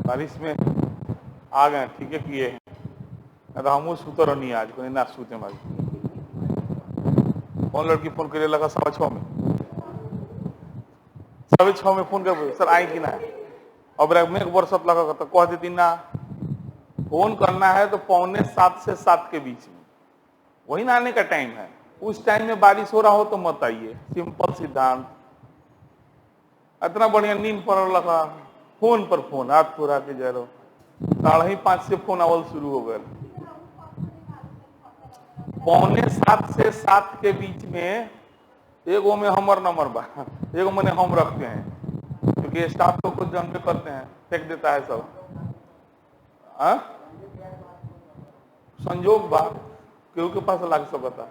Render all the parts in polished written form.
बारिश में आ गए, ठीक है किए हैं, तो हम सुतर नहीं आज को ना सूते आज। कौन लड़की फोन करे लगा 6:15 में, 6:15 में फोन कर सर आए कि ना, अब में एक वर्ष लगा तो कह देती ना फोन करना है तो 6:45 से 7 के बीच में, वही ना आने का टाइम है। उस टाइम में बारिश हो रहा हो तो मत आइए, सिंपल सिद्धांत। इतना बढ़िया नींद पर लगा, फोन पर फोन, हाथ पूरा के जरो 5:30 से फोन आवल शुरू हो गए। 6:45 से 7 के बीच में एगो में हमर नंबर बा, एगो मैंने हम रखते हैं, क्योंकि स्टाफ लोग को जन्म करते हैं, फेंक देता है सब। संजोग बा केहू के पास लाग सकता।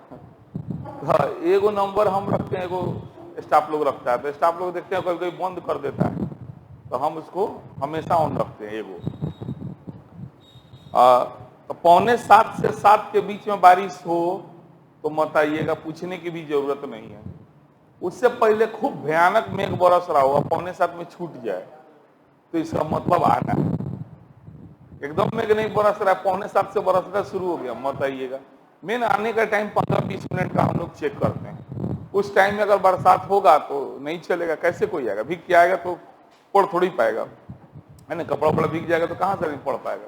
हाँ, एगो नंबर हम रखते हैं, एगो स्टाफ लोग रखता है, तो स्टाफ लोग देखते हैं कभी कभी बंद कर देता है, तो हम उसको हमेशा ऑन रखते हैं एगो। तो 6:45 से 7 के बीच में बारिश हो तो मत आइएगा, पूछने की भी जरूरत नहीं है। उससे पहले खूब भयानक मेघ बरस रहा होगा, 6:45 में छूट जाए तो इसका मतलब आना है। एकदम मेघ नहीं बरस रहा है, 6:45 से बरसना शुरू हो गया, मत आइएगा। मेन आने का टाइम 15-20 मिनट का हम लोग चेक करते हैं। उस टाइम में अगर बरसात होगा तो नहीं चलेगा, कैसे कोई आएगा, भीग के आएगा तो पढ़ थोड़ी पाएगा, है ना, कपड़ा वपड़ा भीग जाएगा तो कहाँ से नहीं पढ़ पाएगा।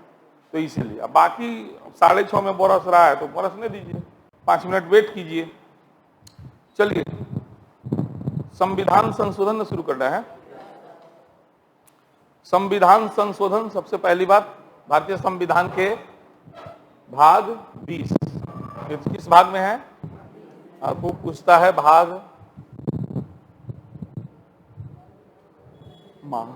तो इसीलिए अब बाकी 6:30 में बरस रहा है तो बरसने दीजिए, 5 मिनट वेट कीजिए। चलिए संविधान संशोधन शुरू करना है। संविधान संशोधन, सबसे पहली बात भारतीय संविधान के भाग 20 किस भाग में है, आपको पूछता है भाग मांग।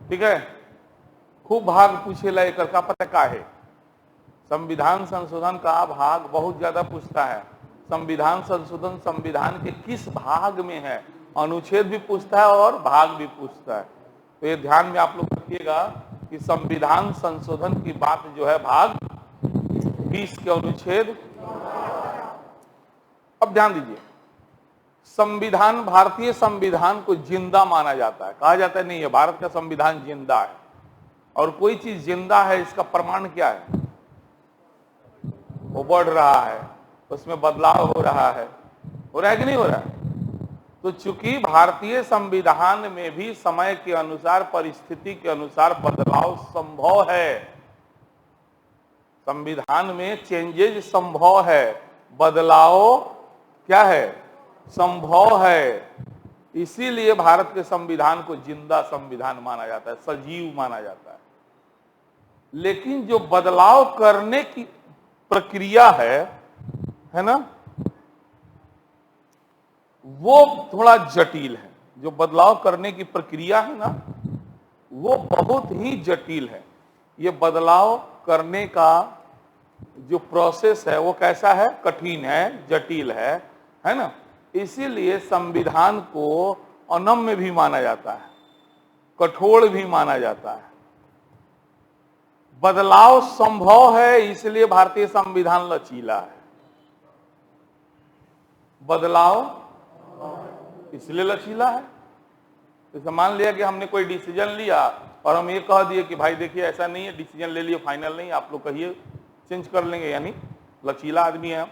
ठीक है, खूब भाग पूछेला एक का पता का है। संविधान संशोधन का भाग बहुत ज्यादा पूछता है। संविधान संशोधन संविधान के किस भाग में है, अनुच्छेद भी पूछता है और भाग भी पूछता है। तो ये ध्यान में आप लोग रखिएगा कि संविधान संशोधन की बात जो है भाग 20 के अनुच्छेद। अब ध्यान दीजिए, संविधान, भारतीय संविधान को जिंदा माना जाता है, कहा जाता है नहीं है भारत का संविधान जिंदा है। और कोई चीज जिंदा है इसका प्रमाण क्या है, वो बढ़ रहा है, उसमें बदलाव हो रहा है कि नहीं हो रहा है। तो चूंकि भारतीय संविधान में भी समय के अनुसार, परिस्थिति के अनुसार बदलाव संभव है, संविधान में चेंजेज संभव है, बदलाव क्या है, संभव है। इसीलिए भारत के संविधान को जिंदा संविधान माना जाता है, सजीव माना जाता है। लेकिन जो बदलाव करने की प्रक्रिया है ना, वो थोड़ा जटिल है। जो बदलाव करने की प्रक्रिया है ना, वो बहुत ही जटिल है। ये बदलाव करने का जो प्रोसेस है वो कैसा है, कठिन है, जटिल है ना। इसीलिए संविधान को अनम्य भी माना जाता है, कठोर भी माना जाता है। बदलाव संभव है, इसलिए भारतीय संविधान लचीला है। बदलाव इसलिए लचीला है, जैसे मान लिया कि हमने कोई डिसीजन लिया और हम ये कह दिए कि भाई देखिए ऐसा नहीं है, डिसीजन ले लिए, फाइनल नहीं, आप लोग कहिए चेंज कर लेंगे, यानी लचीला आदमी है।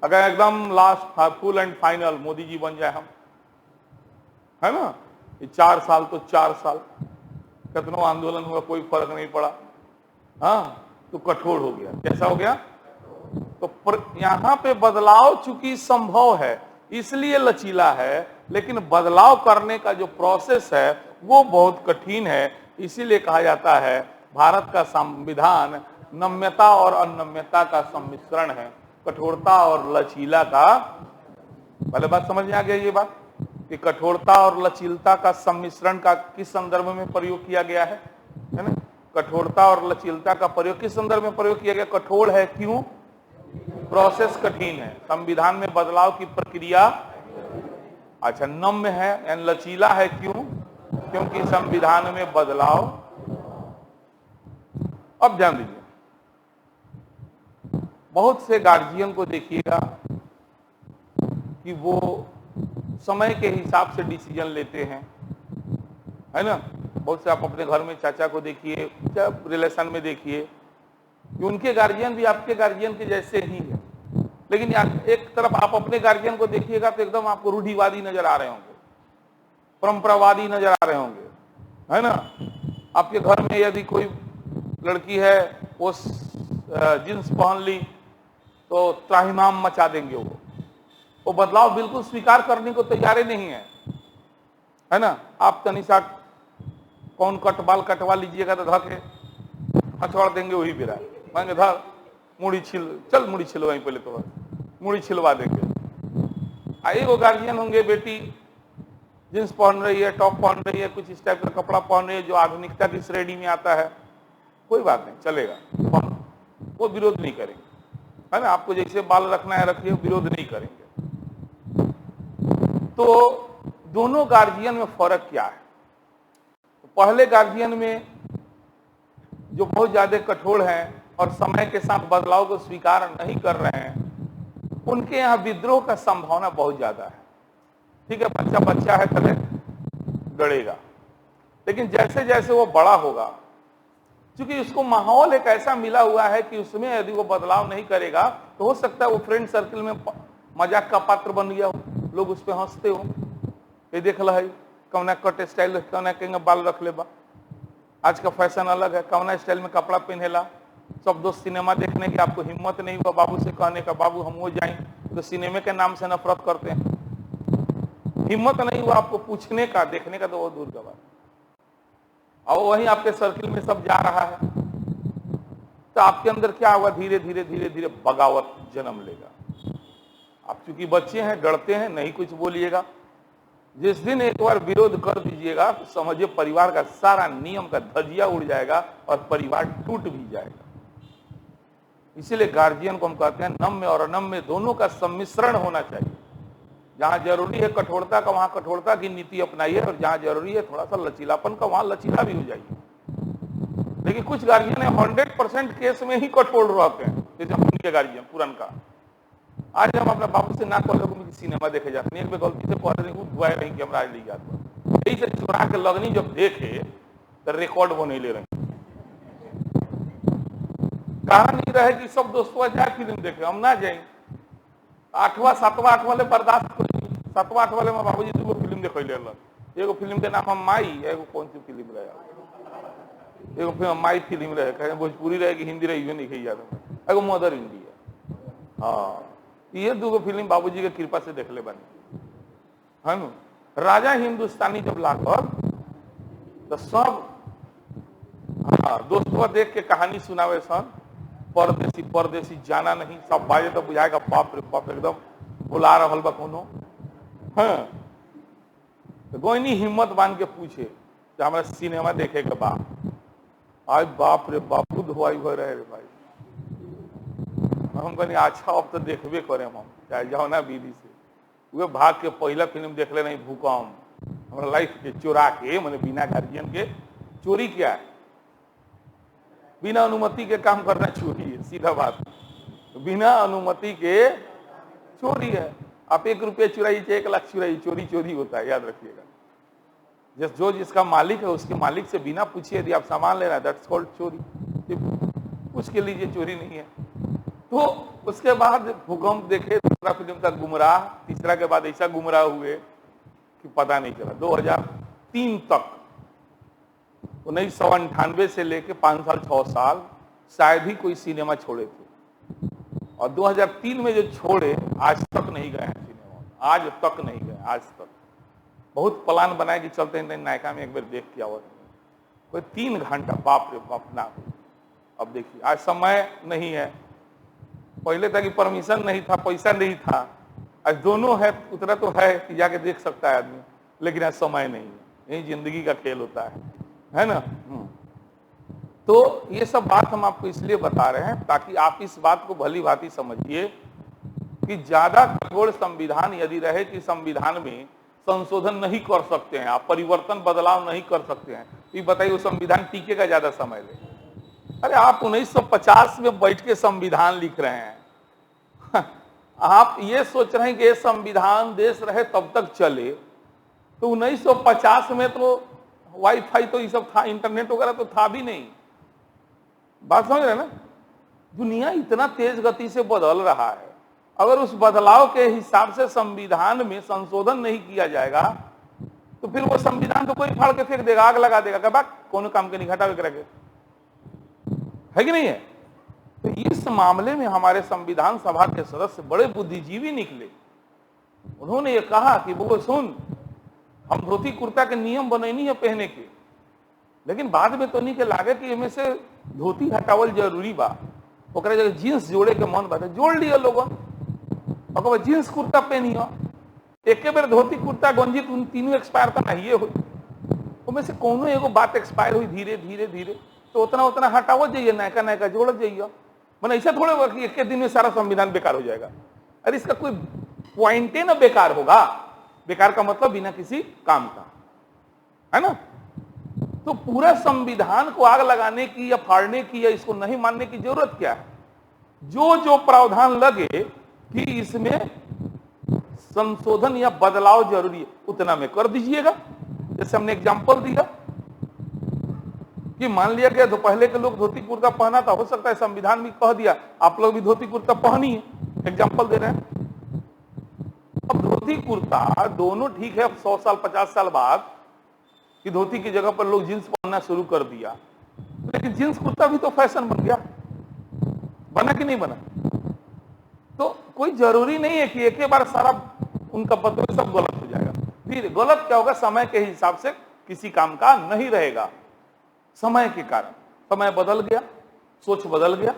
अगर एकदम last full and final Modi ji बन जाए हम, है ना, ये 4 साल तो 4 साल, कितनों आंदोलन हुआ कोई फर्क नहीं पड़ा, हाँ, तो कठोर हो गया। कैसा हो गया, तो यहां पे बदलाव चूंकि संभव है इसलिए लचीला है, लेकिन बदलाव करने का जो प्रोसेस है वो बहुत कठिन है। इसीलिए कहा जाता है भारत का संविधान नम्यता और अनम्यता का सम्मिश्रण है, कठोरता और लचीला का। पहले बात समझ में आ गया ये बात कि कठोरता और लचीलता का सम्मिश्रण का किस संदर्भ में प्रयोग किया गया है ना। कठोरता और लचीलता का प्रयोग किस संदर्भ में प्रयोग किया गया, कठोर है क्यों, प्रोसेस कठिन है, संविधान में बदलाव की प्रक्रिया अच्छा, नम्य है यानी लचीला है, क्यों? क्योंकि संविधान में बदलाव। अब ध्यान दीजिए, बहुत से गार्जियन को देखिएगा कि वो समय के हिसाब से डिसीजन लेते हैं, है ना। बहुत से आप अपने घर में चाचा को देखिए, जब रिलेशन में देखिए कि उनके गार्जियन भी आपके गार्जियन के जैसे ही है, लेकिन एक तरफ आप अपने गार्जियन को देखिएगा तो एकदम आपको रूढ़िवादी नजर आ रहे होंगे, परंपरावादी नजर आ रहे होंगे, है ना। आपके घर में यदि कोई लड़की है वो जींस पहन ली तो त्राहिमाम मचा देंगे, वो बदलाव बिल्कुल स्वीकार करने को तैयार ही नहीं है ना। आप तनिषा कौन कट बाल कटवा लीजिएगा तो धके हथौड़ देंगे, वही बिरा मांगे धर मुड़ी छिल, चल मुड़ी छिलवाई पहले, तो मुड़ी छिलवा देंगे। एगो गार्जियन होंगे, बेटी जींस पहन रही है, टॉप पहन रही है, कुछ इस टाइप का कपड़ा पहन रही है जो आधुनिकता की श्रेणी में आता है, कोई बात नहीं, चलेगा, वो विरोध नहीं करेंगे, है ना। आपको जैसे बाल रखना है रखिए, विरोध नहीं करेंगे। तो दोनों गार्जियन में फर्क क्या है? पहले गार्जियन में जो बहुत ज्यादा कठोर हैं और समय के साथ बदलाव को स्वीकार नहीं कर रहे हैं, उनके यहाँ विद्रोह का संभावना बहुत ज्यादा है। ठीक है, बच्चा बच्चा है, पहले डरेगा, लेकिन जैसे जैसे वो बड़ा होगा, क्योंकि उसको माहौल एक ऐसा मिला हुआ है कि उसमें यदि वो बदलाव नहीं करेगा तो हो सकता है वो फ्रेंड सर्कल में मजाक का पात्र बन गया हो, लोग उस पर हंसते हो, ये देख ला है कौना कट स्टाइल, कौना के बाल रख ले बा, आज का फैशन अलग है, कौना स्टाइल में कपड़ा पहनेला। सब दोस्त सिनेमा देखने की, आपको हिम्मत नहीं हुआ बाबू से कहने का, बाबू हम वो जाएं, तो सिनेमा के नाम से नफरत करते हैं। हिम्मत नहीं हुआ आपको पूछने का, देखने का, तो वो दूर का बात। और वहीं आपके सर्किल में सब जा रहा है, तो आपके अंदर क्या होगा, धीरे धीरे धीरे धीरे बगावत जन्म लेगा। आप चूंकि बच्चे हैं, डरते हैं, नहीं कुछ बोलिएगा। जिस दिन एक बार विरोध कर दीजिएगा तो समझिए परिवार का सारा नियम का धजिया उड़ जाएगा और परिवार टूट भी जाएगा। इसीलिए गार्जियन को हम कहते हैं नम्य और अनम्य दोनों का सम्मिश्रण होना चाहिए। जहां जरूरी है कठोरता का, वहां कठोरता की नीति अपनाइए, और जहां जरूरी है थोड़ा सा लचीलापन का, वहां लचीला भी हो जाइए। लेकिन कुछ गार्जियन है 100% केस में ही कठोर रहते हैं, जैसे उनके गार्जियन पुरनका। आज हम अपने बाबू से ना कॉलेज सिनेमा देखे जाते हैं, एक गलती से पढ़ रही कैमरा ले जाता, यही से चुरा के लगनी जब देखे तो रिकॉर्ड वो नहीं ले रहे। कहा नहीं रहे कि सब दोस्तों जाए फिल्म देखे, हम ना जाए। 8वां 7वां 8वां ले बर्दाश्त कर, 7वां 8वां ले में बाबूजी दूगो फिल्म देख ले, एगो फिल्म के नाम हम माई, एगो कौन सी फिल्म रहे, एगो फिल्म माई फिल्म रहे, कहे भोजपुरी रहे कि हिंदी रही नहीं कही जाता, एगो मदर इंडिया। हाँ, ये दूगो फिल्म बाबूजी के कृपा से देख ले बनी, है ना। राजा हिंदुस्तानी जब लाकर तो सब दोस्तों देख के कहानी सुनावे सन, परदेसी परदेसी जाना नहीं, सब बाजे तो बुझाएगा बाप रे बाप एकदम बुला रहल बा कोनो। हाँ, तो गोइनी हिम्मत बांध के पूछे कि हमारा सिनेमा देखे के बा, आज बाप रे बाप खुद हुआ हो रहे रे भाई। हम कहनी अच्छा अब तो देखबे करे, हम चाहे जाओ ना विधि से। वे भाग के पहला फिल्म देख ले नहीं, भूकंप, हमारा लाइफ के चोरा के, मैंने बिना गार्जियन के। चोरी क्या है? बिना अनुमति के काम करना चोरी है, सीधा बात। बिना अनुमति के चोरी है। आप 1 रुपया चुराइए चाहे 1 लाख चुराइए, चोरी चोरी होता है, याद रखिएगा। जो जिसका मालिक है उसके मालिक से बिना पूछे यदि आप सामान ले रहे हैं, दैट्स कॉल्ड चोरी। पूछ के लीजिए, चोरी नहीं है। तो उसके बाद भूकंप देखे, दूसरा फिल्म था गुमराह, तीसरा के बाद ऐसा गुमराह हुए कि पता नहीं चला। 2003 तक, 1998 से लेके 5 साल 6 साल शायद ही कोई सिनेमा छोड़े थे, और 2003 में जो छोड़े आज तक नहीं गए हैं सिनेमा, आज तक नहीं गए, आज तक। बहुत प्लान बनाए कि चलते हैं नायका में एक बार देख के आओ, कोई 3 घंटा, बाप रे बाप ना। अब देखिए आज समय नहीं है, पहले तक परमिशन नहीं था, पैसा नहीं था, आज दोनों है, उतना तो है कि जाके देख सकता है आदमी, लेकिन आज समय नहीं है। यही जिंदगी का खेल होता है ना। तो ये सब बात हम आपको इसलिए बता रहे हैं ताकि आप इस बात को भली भांति समझिए कि ज्यादा कठोर संविधान यदि रहे कि संविधान में संशोधन नहीं कर सकते हैं, आप परिवर्तन बदलाव नहीं कर सकते हैं, तो ये बताइए वो संविधान टिकेगा ज्यादा समय ले? अरे आप 1950 में बैठ के संविधान लिख रहे हैं आप ये सोच रहे हैं कि ये संविधान देश रहे तब तक चले, तो 1950 में तो वाईफाई तो ये सब था, इंटरनेट वगैरह तो था भी नहीं। बात समझ रहे हैं ना? दुनिया इतना तेज गति से बदल रहा है, अगर उस बदलाव के हिसाब से संविधान में संशोधन नहीं किया जाएगा तो फिर वो संविधान तो कोई फाड़ के फेंक देगा, आग लगा देगा, कब कौन काम के नहीं घटावे करेंगे, है कि नहीं है? तो इस मामले में हमारे संविधान सभा के सदस्य बड़े बुद्धिजीवी निकले। उन्होंने ये कहा कि वो सुन, हम धोती कुर्ता के नियम बनैनी है पहने के, लेकिन बाद में तो नहीं के लागे कि इनमें से धोती हटावल जरूरी बा, ओकरा जगह जींस जोड़े के मन बात जोड़ लिया लोगन, और जींस कुर्ता पहनियो, एक बेर धोती कुर्ता गंजी तीनों एक्सपायर तो नहीं हो, उनमें से कोनो एगो बात एक्सपायर हुई धीरे धीरे धीरे, तो उतना उतना हटावो जाइए, नयका नयका जोड़ जाइए। मैंने ऐसा थोड़े होगा कि एक दिन में सारा संविधान बेकार हो जाएगा। अरे इसका कोई पॉइंट ना बेकार होगा, बेकार का मतलब बिना किसी काम का, है ना? तो पूरा संविधान को आग लगाने की या फाड़ने की या इसको नहीं मानने की जरूरत क्या है? जो जो प्रावधान लगे कि इसमें संशोधन या बदलाव जरूरी है, उतना में कर दीजिएगा। जैसे हमने एग्जाम्पल दिया कि मान लिया गया तो पहले के लोग धोती कुर्ता पहना था, हो सकता है संविधान में कह दिया आप लोग भी धोती कुर्ता पहनिए, एग्जाम्पल दे रहे हैं। अब धोती कुर्ता दोनों ठीक है, अब 100 साल 50 साल बाद कि धोती की जगह पर लोग जींस पहनना शुरू कर दिया, लेकिन जींस कुर्ता भी तो फैशन बन गया, बना कि नहीं बना? तो कोई जरूरी नहीं है कि एक ही बार सारा उनका बदल सब गलत हो जाएगा। फिर गलत क्या होगा? समय के हिसाब से किसी काम का नहीं रहेगा। समय के कारण समय बदल गया, सोच बदल गया,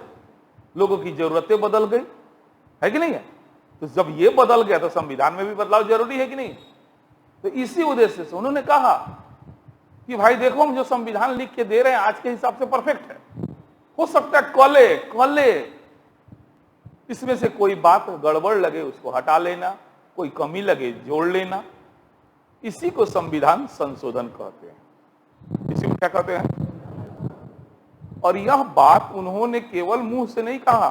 लोगों की जरूरतें बदल गई, है कि नहीं है? तो जब ये बदल गया तो संविधान में भी बदलाव जरूरी है कि नहीं? तो इसी उद्देश्य से उन्होंने कहा कि भाई देखो, हम जो संविधान लिख के दे रहे हैं आज के हिसाब से परफेक्ट है, हो सकता है कले इसमें से कोई बात गड़बड़ लगे उसको हटा लेना, कोई कमी लगे जोड़ लेना, इसी को संविधान संशोधन कहते हैं। इसी को क्या कहते हैं? और यह बात उन्होंने केवल मुंह से नहीं कहा,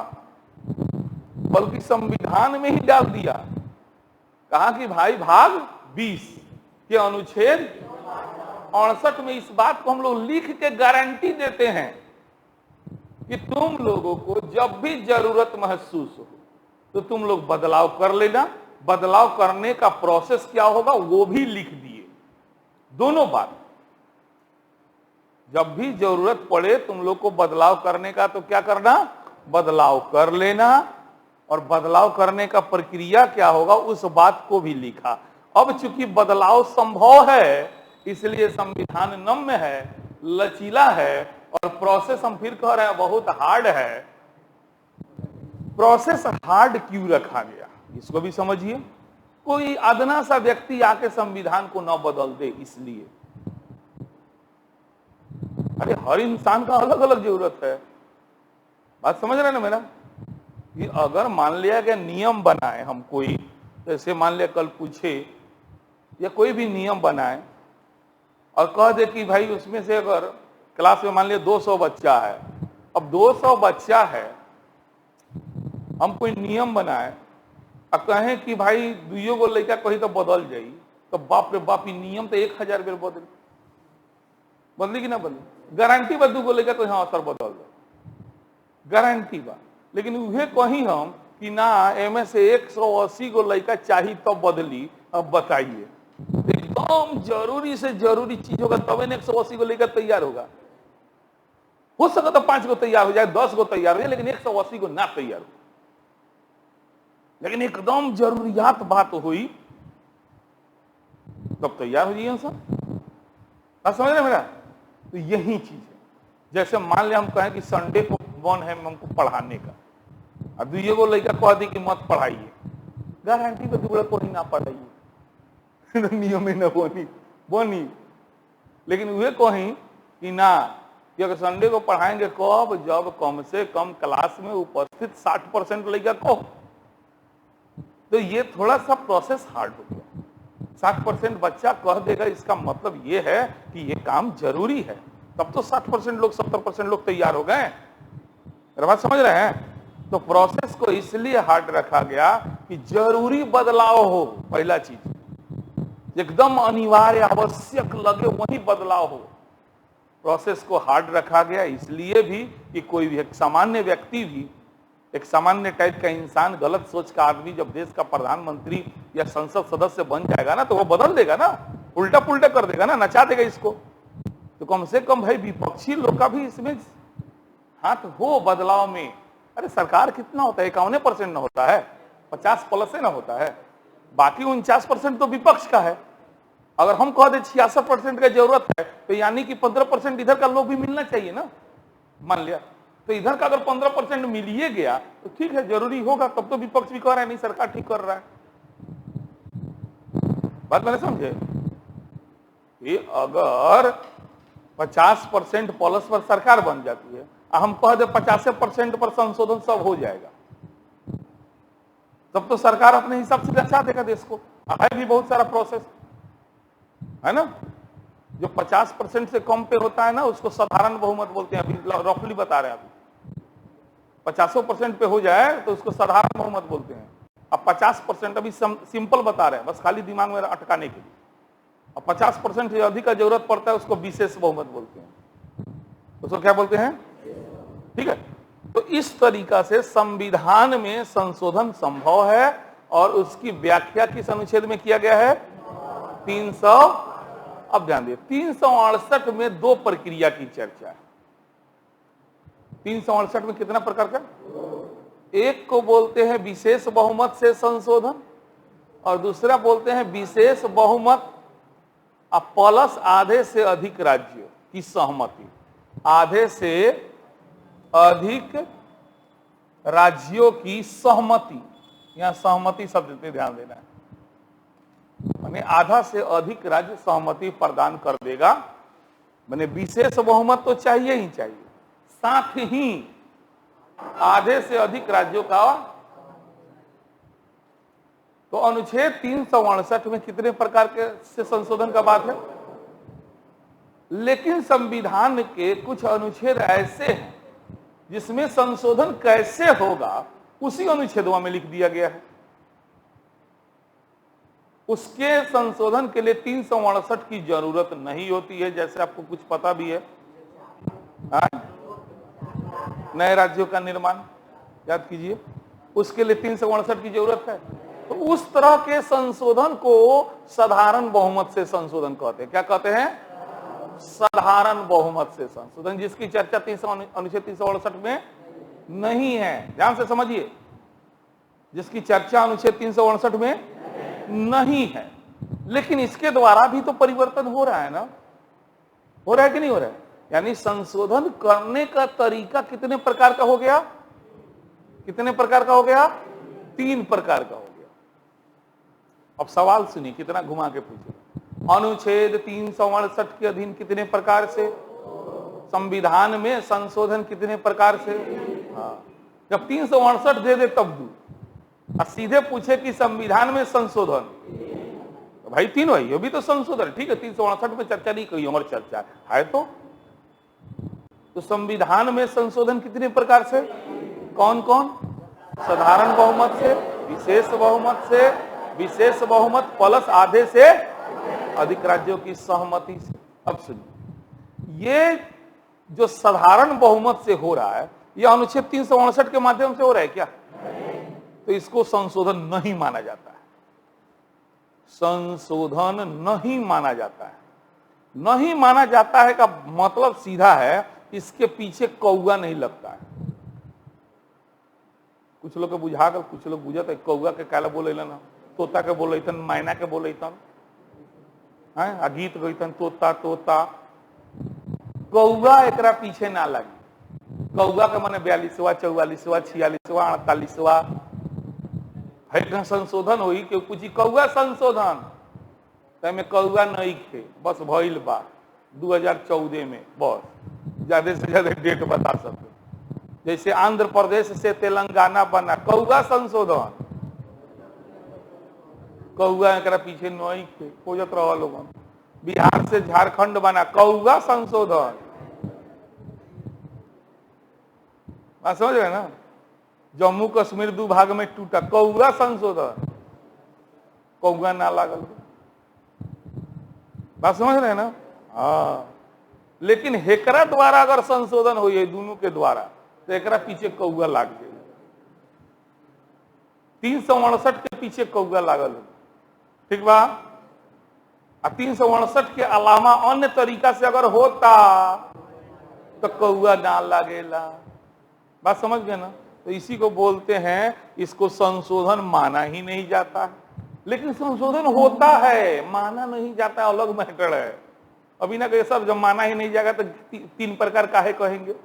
बल्कि संविधान में ही डाल दिया। कहा कि भाई भाग 20 के अनुच्छेद 68 में इस बात को हम लोग लिख के गारंटी देते हैं कि तुम लोगों को जब भी जरूरत महसूस हो तो तुम लोग बदलाव कर लेना। बदलाव करने का प्रोसेस क्या होगा वो भी लिख दिए, दोनों बात। जब भी जरूरत पड़े तुम लोग को बदलाव करने का तो क्या करना? बदलाव कर लेना, और बदलाव करने का प्रक्रिया क्या होगा उस बात को भी लिखा। अब चूंकि बदलाव संभव है इसलिए संविधान नम्य है, लचीला है, और प्रोसेस हम फिर कह रहे हैं बहुत हार्ड है। प्रोसेस हार्ड क्यों रखा गया इसको भी समझिए। कोई अदना सा व्यक्ति आके संविधान को न बदल दे इसलिए। अरे हर इंसान का अलग अलग जरूरत है, बात समझ रहे हैं ना मेरा? कि अगर मान लिया गया नियम बनाए हम कोई, जैसे मान लिया कल पूछे या कोई भी नियम बनाए और कह दे कि भाई उसमें से अगर क्लास में मान लिया 200 बच्चा है, अब 200 बच्चा है, हम कोई नियम बनाए और कहें कि भाई दुइयो को लड़का कहीं तो बदल जाई, तो बाप रे बाप, नियम तो 1000 बेर बदली कि ना बदली? गारंटी बा 2 गो लड़का तो हाँ असर बदल दे, गारंटी बा। लेकिन उहे कहीं हम कि ना एमे से 180 गो लड़का चाहिए तो बदली। अब बताइए, एकदम जरूरी से जरूरी चीज होगा तब 180 गो लड़का तैयार होगा। हो सके तो 5 गो तैयार हो जाए, 10 गो तैयार हो जाए, लेकिन 180 गो ना तैयार हो। लेकिन एकदम जरूरियात बात हुई तब तैयार हो जाइए सब। समझ रहे मेरा? तो यही चीज है। जैसे मान लिया हम कहें कि संडे को बन है हमको पढ़ाने का, अब दुइयो को लड़का कह दी कि मत पढ़ाइए, गारंटी पे दुगड़ा को ही ना पढ़ाइए नियम में न बनी। लेकिन वे कहीं कि ना कि अगर संडे को पढ़ाएंगे कब? जब कम से कम क्लास में उपस्थित 60% लड़का को। तो ये थोड़ा सा प्रोसेस हार्ड हो गया। 60% बच्चा कह देगा, इसका मतलब ये है कि ये काम जरूरी है, तब तो 60% लोग 70% लोग तैयार हो गए। मेरा बात समझ रहे हैं? तो प्रोसेस को इसलिए हार्ड रखा गया कि जरूरी बदलाव हो, पहला चीज एकदम अनिवार्य आवश्यक लगे वही बदलाव हो। प्रोसेस को हार्ड रखा गया इसलिए भी कि कोई भी एक सामान्य व्यक्ति भी, एक सामान्य टाइप का इंसान, गलत सोच का आदमी जब देश का प्रधानमंत्री या संसद सदस्य बन जाएगा ना, तो वो बदल देगा ना, उल्टा पुल्टा कर देगा ना, नचा देगा इसको। तो कम से कम भाई विपक्षी लोग का भी इसमें हाथ हो बदलाव में। अरे सरकार कितना होता है? 51% ना होता है, 50+ से ना होता है, बाकी 49% तो विपक्ष का है। अगर हम कह दे 66% का जरूरत है, तो यानी कि 15% इधर का लोग भी मिलना चाहिए ना। मान लिया तो इधर का अगर 15% मिल ही गया तो ठीक है, जरूरी होगा, तब तो विपक्ष भी कह रहा है नहीं सरकार ठीक कर रहा है। बात मैंने समझे कि अगर 50% प्लस पर सरकार बन जाती है, हम कह दे 50% पर संशोधन सब हो जाएगा, तब तो सरकार अपने हिसाब से अच्छा देगा देश को। है भी बहुत सारा प्रोसेस है ना। जो 50% से कम पे होता है ना, उसको साधारण बहुमत बोलते हैं। अभी रफली बता रहे हैं, अभी 50% पे हो जाए तो उसको साधारण बहुमत बोलते हैं। अब 50% अभी सिंपल बता रहे हैं, बस खाली दिमाग में अटकाने के लिए। अब 50% से अधिक का जरूरत पड़ता है, उसको विशेष बहुमत बोलते हैं। उसको क्या बोलते हैं? ठीक है। तो इस तरीका से संविधान में संशोधन संभव है, और उसकी व्याख्या किस अनुच्छेद में किया गया है? 300। अब ध्यान दिए, 368 में दो प्रक्रिया की चर्चा है। 368 में कितना प्रकार का? एक को बोलते हैं विशेष बहुमत से संशोधन, और दूसरा बोलते हैं विशेष बहुमत प्लस आधे से अधिक राज्यों की सहमति। आधे से अधिक राज्यों की सहमति, यहां सहमति शब्द पे ध्यान देना है, माने आधा से अधिक राज्य सहमति प्रदान कर देगा। माने विशेष बहुमत तो चाहिए ही चाहिए, साथ ही आधे से अधिक राज्यों का। तो अनुच्छेद 368 में कितने प्रकार के से संशोधन का बात है? लेकिन संविधान के कुछ अनुच्छेद ऐसे हैं जिसमें संशोधन कैसे होगा उसी अनुच्छेदों में लिख दिया गया है। उसके संशोधन के लिए 368 की जरूरत नहीं होती है, जैसे आपको कुछ पता भी है। नए राज्यों का निर्माण याद कीजिए, उसके लिए 368 की जरूरत है। तो उस तरह के संशोधन को साधारण बहुमत से संशोधन कहते हैं। क्या कहते हैं? साधारण बहुमत से संशोधन, जिसकी चर्चा अनुच्छेद 368 में नहीं है। ध्यान से समझिए, जिसकी चर्चा अनुच्छेद 368 में नहीं है, लेकिन इसके द्वारा भी तो परिवर्तन हो रहा है ना। हो रहा है कि नहीं हो रहा है? यानी संशोधन करने का तरीका कितने प्रकार का हो गया? कितने प्रकार का हो गया? 3 प्रकार का हो गया। अब सवाल सुनिए, कितना घुमा के पूछे। अनुच्छेद 368 के अधीन कितने प्रकार से? संविधान में संशोधन कितने प्रकार से? हाँ, जब 368 दे दे तब दू, और सीधे पूछे कि संविधान में संशोधन, तो भाई 3 भाई ये भी तो संशोधन। ठीक है, 368 में चर्चा नहीं, कहीं और चर्चा है। तो संविधान में संशोधन कितने प्रकार से? कौन कौन? साधारण बहुमत से, विशेष बहुमत से, विशेष बहुमत प्लस आधे से अधिक राज्यों की सहमति से। अब सुनिए, ये जो साधारण बहुमत से हो रहा है, यह अनुच्छेद 368 के माध्यम से हो रहा है क्या? तो इसको संशोधन नहीं माना जाता है। संशोधन नहीं माना जाता है। नहीं माना जाता है का मतलब सीधा है, इसके पीछे कौआ नहीं लगता है। कुछ लोग के बुझा कर, कुछ लोग बुझत है कौआ के काला बोले ना, तोता के बोले, मैना के बोले, गीत गईतन तोता तोता। कौआ एकरा पीछे ना लगी। कौआ के मने 42वां 44वां 46वां 48वां है संशोधन हुई कि पूछी कौआ संशोधन, तमें कौआ नहीं थे, बस भइल बा 2014 में, बस ज्यादा से ज्यादा डेट बता सकते। जैसे आंध्र प्रदेश से तेलंगाना बना, कौआ संशोधन। कौआ एकरा पीछे नई के खोजत रहा लोगन। बिहार से झारखंड बना कौआ संशोधन, बात समझ रहे ना। जम्मू कश्मीर 2 भाग में टूटा, कौआ संशोधन, कौआ ना लागल, बात समझ रहे ना। हाँ, लेकिन हेकरा द्वारा अगर संशोधन हो दोनों के द्वारा तो एकरा पीछे कौआ लाग जाए। 368 के पीछे कौआ लागल, ठीक बा। 368 के अलावा अन्य तरीका से अगर होता तो कौआ ना लागेला, बात समझ गए ना। तो इसी को बोलते हैं, इसको संशोधन माना ही नहीं जाता, लेकिन संशोधन होता है, माना नहीं जाता, अलग मैटर है। अभी ना कहे सब जब माना ही नहीं जाएगा तो 3 प्रकार काहे कहेंगे।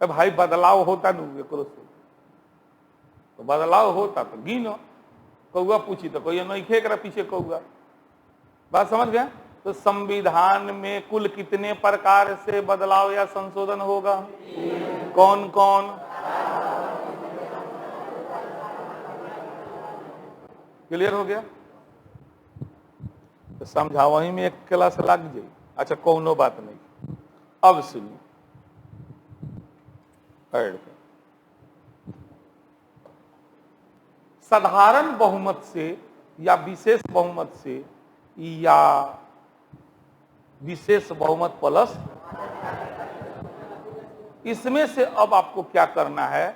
अब भाई बदलाव होता नहीं एकरो से, तो बदलाव होता तो गिनो। कौआ पूछी तो कोई नहीं खेकरा पीछे कौआ, बात समझ गए। तो संविधान में कुल कितने प्रकार से बदलाव या संशोधन होगा, कौन कौन? क्लियर हो गया? तो समझा, वहीं में एक क्लास लग जाए। अच्छा, कौनो बात नहीं। अब सुनिए, साधारण बहुमत से या विशेष बहुमत से या विशेष बहुमत प्लस, इसमें से अब आपको क्या करना है,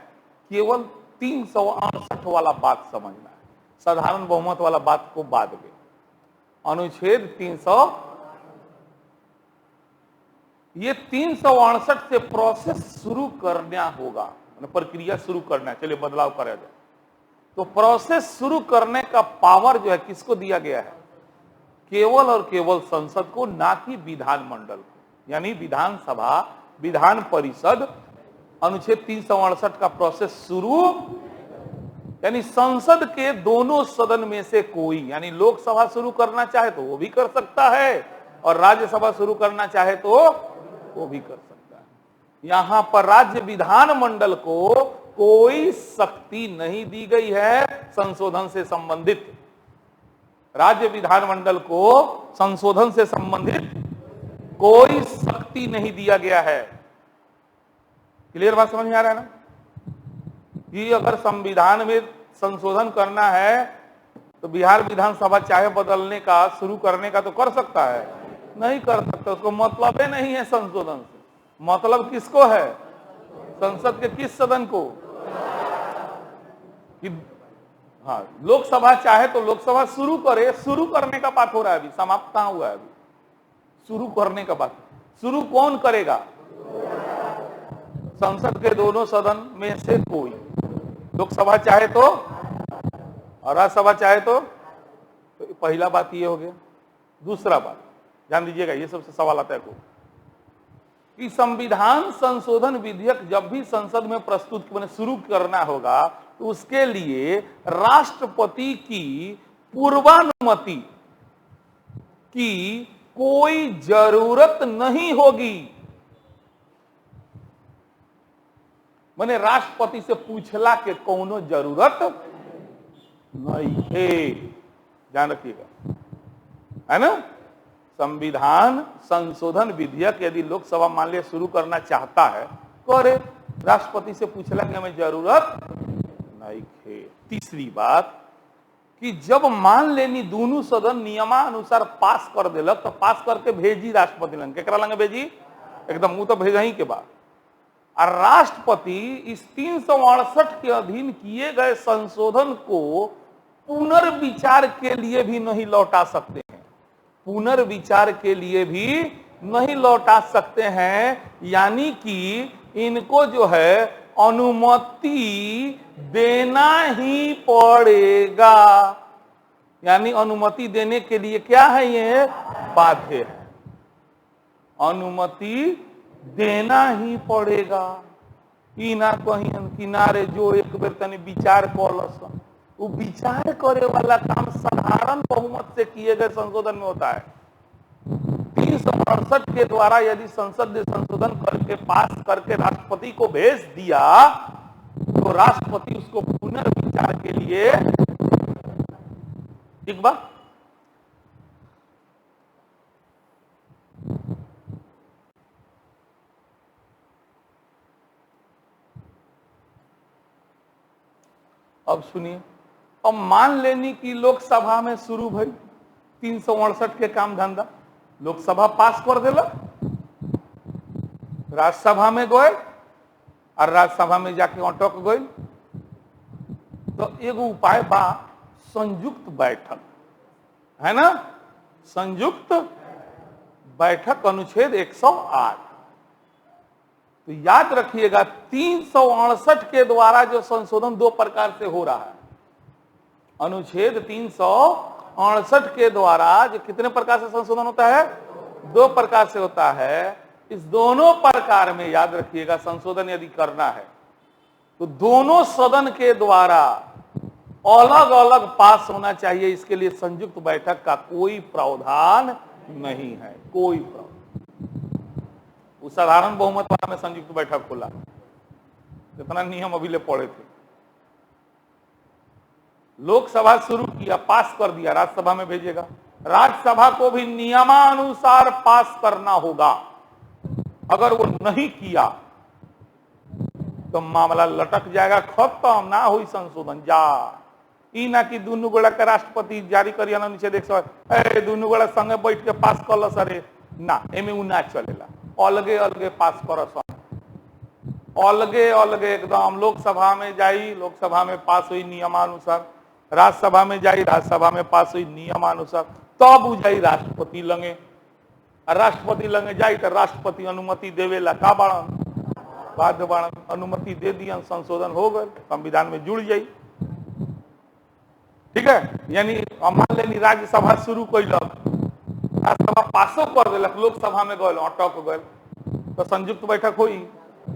केवल 368 वाला बात समझना है। साधारण बहुमत वाला बात को बाद में, अनुच्छेद 300, ये 368 से प्रोसेस शुरू करना होगा, प्रक्रिया शुरू करना है। चलिए बदलाव करा जाए। तो प्रोसेस शुरू करने का पावर जो है किसको दिया गया है, केवल और केवल संसद को, ना कि विधानमंडल को। यानी विधानसभा, विधान परिषद अनुच्छेद 368 का प्रोसेस शुरू, यानी संसद के दोनों सदन में से कोई, यानी लोकसभा शुरू करना चाहे तो वो भी कर सकता है, और राज्यसभा शुरू करना चाहे तो वो भी कर सकता है। यहां पर राज्य विधानमंडल को कोई शक्ति नहीं दी गई है संशोधन से संबंधित। राज्य विधानमंडल को संशोधन से संबंधित कोई शक्ति नहीं दिया गया है। क्लियर बात समझ में आ रहा है ना। कि अगर संविधान में संशोधन करना है तो बिहार विधानसभा चाहे बदलने का, शुरू करने का तो कर सकता है, नहीं कर सकता। उसको मतलब ही नहीं है संशोधन से। मतलब किसको है, संसद के किस सदन को, कि हाँ, लोकसभा चाहे तो लोकसभा शुरू करे। शुरू करने का बात हो रहा है, अभी समाप्त कहां हुआ है, अभी शुरू करने का बात। शुरू कौन करेगा, संसद के दोनों सदन में से कोई। लोकसभा चाहे तो और राज्यसभा चाहे तो पहला बात ये हो गया। दूसरा बात ध्यान दीजिएगा, ये सबसे सवाल आता है कि संविधान संशोधन विधेयक जब भी संसद में प्रस्तुत शुरू करना होगा तो उसके लिए राष्ट्रपति की पूर्वानुमति की कोई जरूरत नहीं होगी। मैंने राष्ट्रपति से पूछला के कोनो जरूरत नहीं है, ध्यान रखिएगा, है ना। संविधान संशोधन विधेयक यदि लोकसभा मान लिया शुरू करना चाहता है, करे, राष्ट्रपति से पूछला कि हमें जरूरत नहीं है। तीसरी बात कि जब मान लेनी दोनों सदन नियमानुसार पास कर दिलक तो पास करके भेजी राष्ट्रपति लंग, केकरा लंग भेजी, एकदम वो तो भेजा ही के बाद। और राष्ट्रपति इस 368 के अधीन किए गए संशोधन को पुनर्विचार के लिए भी नहीं लौटा सकते हैं, पुनर्विचार के लिए भी नहीं लौटा सकते हैं। यानी कि इनको जो है अनुमति देना ही पड़ेगा। यानी अनुमति देने के लिए क्या है, ये बाध्य है, अनुमति देना ही पड़ेगा। ई ना कहीं किनारे जो एक बेर तनी विचार कलस, वो विचार करे वाला काम साधारण बहुमत से किए गए संशोधन में होता है। 368 के द्वारा यदि संसद ने संशोधन करके पास करके राष्ट्रपति को भेज दिया तो राष्ट्रपति उसको पुनर्विचार के लिए ठीक बा। अब सुनिए, अब मान लेनी कि लोकसभा में शुरू भई 368 के काम धंधा, लोकसभा पास कर दिला, राज्यसभा में गए और राज्यसभा में जाके अटक गए। तो एगो उपाय बा, संयुक्त बैठक, है ना, संयुक्त बैठक अनुच्छेद 108। तो याद रखिएगा 368 के द्वारा जो संशोधन दो प्रकार से हो रहा है। अनुच्छेद 368 के द्वारा जो कितने प्रकार से संशोधन होता है, दो प्रकार से होता है। इस दोनों प्रकार में याद रखिएगा संशोधन यदि करना है तो दोनों सदन के द्वारा अलग अलग पास होना चाहिए। इसके लिए संयुक्त बैठक का कोई प्रावधान नहीं है, कोई प्रावधान। उस साधारण बहुमत वाला में संयुक्त बैठक खोला, जितना नियम अभी ले पढ़े थे। लोकसभा शुरू किया, पास कर दिया, राज्यसभा में भेजेगा, राज्यसभा को भी नियमानुसार पास करना होगा। अगर वो नहीं किया तो मामला लटक जाएगा, खत्म, ना हुई संशोधन। जा ई ना कि दोनों गोड़ा के राष्ट्रपति जारी करिए अनुच्छेद 108, दोनों गोड़ा संगे बैठ के पास कर लो सरे, ना, एमे उ ना चलेला। अलगे अलगे पास कर, अलगे अलगे एकदम। लोकसभा में जाई, लोकसभा में पास हुई नियमानुसार, राज्यसभा में जाई, राज्यसभा में पास हुई नियमानुसार, तब उ जाई राष्ट्रपति लंगे, राष्ट्रपति लंगे जाई तो राष्ट्रपति अनुमति देवेला, का बाड़न, बाध्य बाड़न, अनुमति दे दिया, संशोधन हो गए, संविधान में जुड़ जाई। ठीक है, यानी मान लेनी राज्यसभा शुरू कैलक, राज्यसभा पासो कर दिलक, लोकसभा में गए, अटक गए, तो संयुक्त बैठक हुई,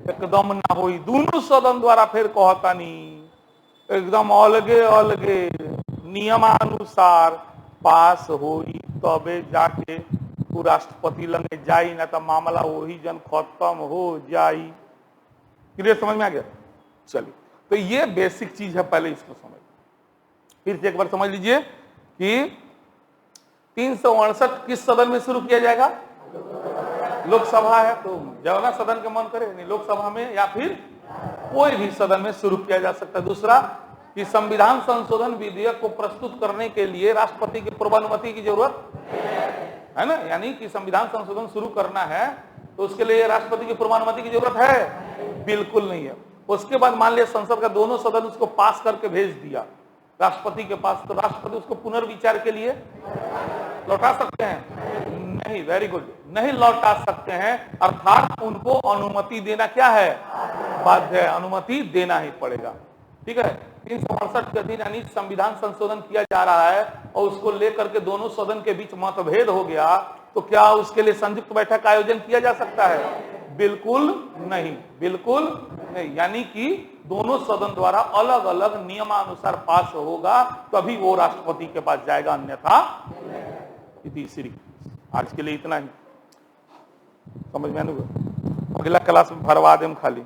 एकदम ना हुई। दोनों सदन द्वारा फिर कहतानी एकदम अलगे अलगे नियमानुसार पास होई, तबे जाके तू राष्ट्रपति लंगे जाई, ना तो मामला वही जन खत्म हो जाई। क्लियर, समझ में आ गया? चलिए, तो ये बेसिक चीज है, पहले इसको समझ। फिर से एक बार समझ लीजिए कि 368 किस सदन में शुरू किया जाएगा? लोकसभा है, तो जवना सदन के मन करे, नहीं लोकसभा में या फिर कोई भी सदन में शुरू किया जा सकता है। दूसरा कि संविधान संशोधन विधेयक को प्रस्तुत करने के लिए राष्ट्रपति की पूर्वानुमति की जरूरत है ना, यानी कि संविधान संशोधन शुरू करना है तो उसके लिए राष्ट्रपति की पूर्वानुमति की जरूरत है? बिल्कुल नहीं है। उसके बाद मान लिया संसद का दोनों सदन उसको पास करके भेज दिया राष्ट्रपति के पास, तो राष्ट्रपति उसको पुनर्विचार के लिए लौटा सकते हैं? नहीं, वेरी गुड, नहीं लौटा सकते हैं। अर्थात उनको अनुमति देना क्या है? बाध्य है, अनुमति देना ही पड़ेगा। ठीक है, 368 के अधीन यानी संविधान संशोधन किया जा रहा है और उसको लेकर के दोनों सदन के बीच मतभेद हो गया, तो क्या उसके लिए संयुक्त बैठक का आयोजन किया जा सकता है? बिल्कुल नहीं, बिल्कुल नहीं। यानी कि दोनों सदन द्वारा अलग अलग नियमानुसार पास होगा, तभी वो राष्ट्रपति के पास जाएगा, अन्यथा इति श्री। आज के लिए इतना ही, समझ में आने, अगला क्लास में भरवा दें खाली।